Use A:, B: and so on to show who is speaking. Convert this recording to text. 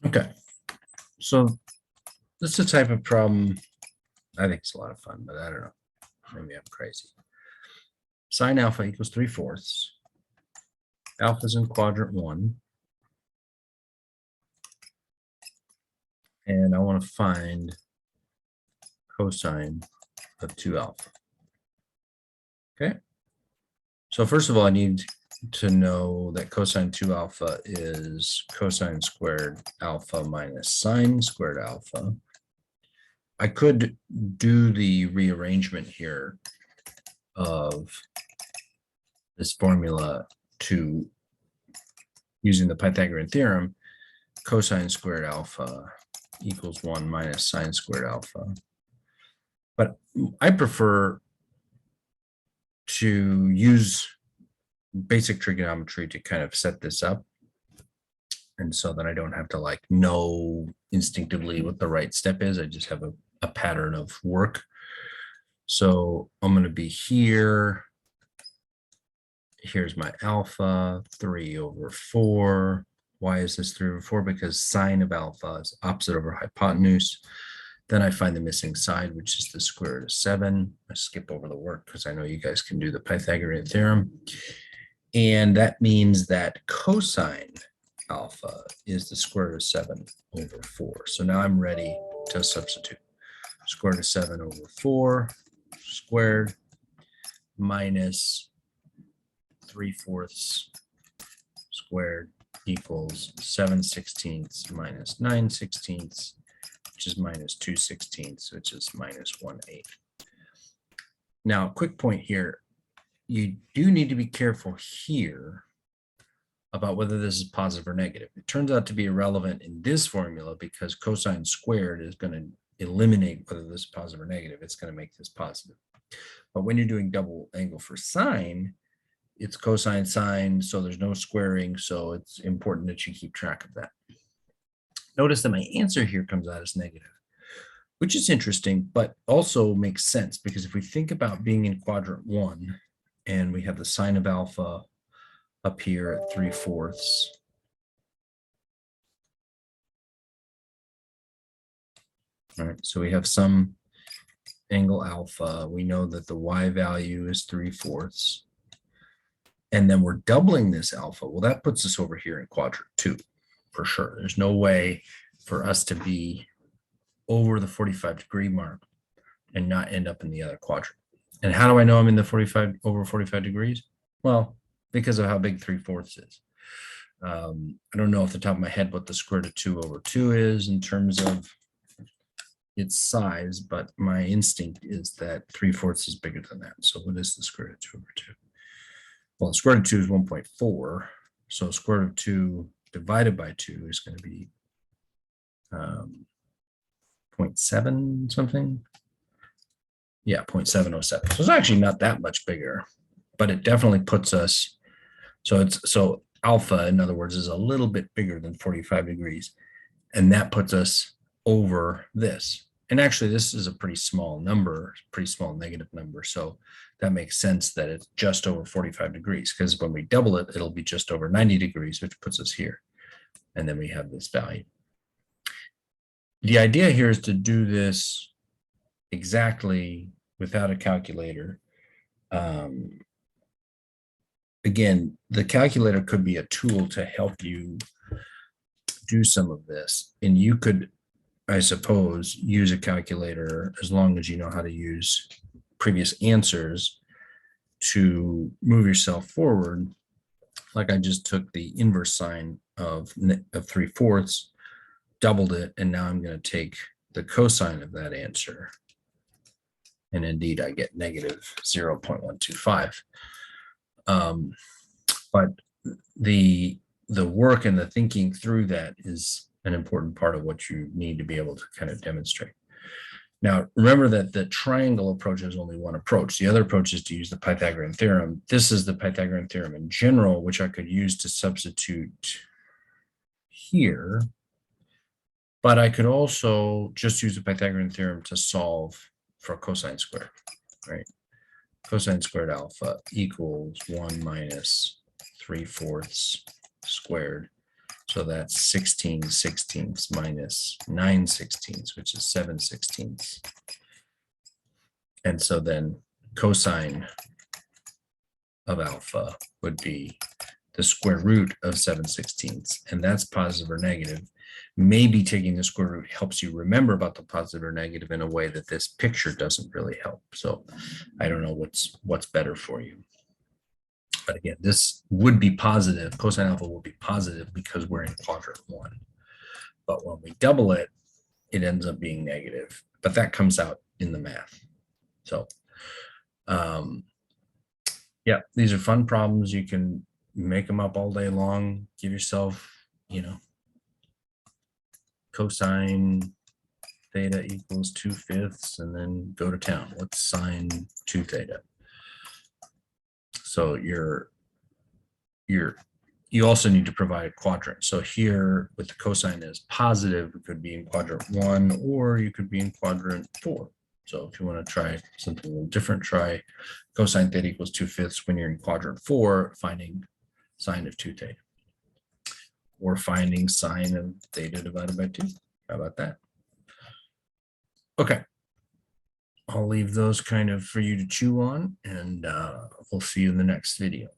A: Okay, so this is the type of problem I think it's a lot of fun, but I don't know. Maybe I'm crazy. Sine alpha equals 3/4. Alpha's in quadrant 1. And I want to find cosine of 2 alpha. Okay. So first of all, I need to know that cosine 2 alpha is cosine squared alpha minus sine squared alpha. I could do the rearrangement here of this formula to using the Pythagorean theorem, cosine squared alpha equals 1 minus sine squared alpha. But I prefer to use basic trigonometry to kind of set this up. And so that I don't have to like know instinctively what the right step is. I just have a pattern of work. So I'm going to be here. Here's my alpha, 3/4. Why is this 3/4? Because sine of alpha is opposite over hypotenuse. Then I find the missing side, which is the square root of 7. I skip over the work because I know you guys can do the Pythagorean theorem. And that means that cosine alpha is the square root of 7/4. So now I'm ready to substitute. Square root of 7/4 squared minus 3/4 squared equals 7/16 minus 9/16, which is minus 2/16, which is minus 1/8. Now, quick point here. You do need to be careful here about whether this is positive or negative. It turns out to be irrelevant in this formula because cosine squared is going to eliminate whether this is positive or negative. It's going to make this positive. But when you're doing double angle for sine, it's cosine sine, so there's no squaring. So it's important that you keep track of that. Notice that my answer here comes out as negative, which is interesting, but also makes sense because if we think about being in quadrant 1 and we have the sine of alpha up here at 3/4. All right, so we have some angle alpha. We know that the y value is 3/4. And then we're doubling this alpha. Well, that puts us over here in quadrant 2 for sure. There's no way for us to be over the 45-degree mark and not end up in the other quadrant. And how do I know I'm in the over 45 degrees? Well, because of how big 3/4 is. I don't know off the top of my head what the square root of 2/2 is in terms of its size, but my instinct is that 3/4 is bigger than that. So what is the square root of 2/2? Well, the square root of 2 is 1.4. So square root of 2 divided by 2 is going to be 0.7 something. Yeah, 0.707. So it's actually not that much bigger, but it definitely puts us, so alpha, in other words, is a little bit bigger than 45 degrees. And that puts us over this. And actually, this is a pretty small number, pretty small negative number. So that makes sense that it's just over 45 degrees, because when we double it, it'll be just over 90 degrees, which puts us here. And then we have this value. The idea here is to do this exactly without a calculator. Again, the calculator could be a tool to help you do some of this. And you could, I suppose, use a calculator as long as you know how to use previous answers to move yourself forward. Like I just took the inverse sine of 3/4, doubled it, and now I'm going to take the cosine of that answer. And indeed, I get negative 0.125. But the work and the thinking through that is an important part of what you need to be able to kind of demonstrate. Now, remember that the triangle approach is only one approach. The other approach is to use the Pythagorean theorem. This is the Pythagorean theorem in general, which I could use to substitute here. But I could also just use the Pythagorean theorem to solve for cosine squared, right? Cosine squared alpha equals 1 minus 3/4 squared. So that's 16/16 minus 9/16, which is 7/16. And so then cosine of alpha would be the square root of 7/16, and that's positive or negative. Maybe taking the square root helps you remember about the positive or negative in a way that this picture doesn't really help. So I don't know what's better for you. But again, this would be positive. Cosine alpha will be positive because we're in quadrant 1. But when we double it, it ends up being negative. But that comes out in the math. So yeah, these are fun problems. You can make them up all day long. Give yourself, cosine theta equals 2/5, and then go to town. What's sine 2 theta? So you also need to provide a quadrant. So here with the cosine as positive, it could be in quadrant 1, or you could be in quadrant 4. So if you want to try something a little different, try cosine theta equals 2/5 when you're in quadrant 4, finding sine of 2 theta. Or finding sine of theta divided by 2. How about that? Okay. I'll leave those kind of for you to chew on, and we'll see you in the next video.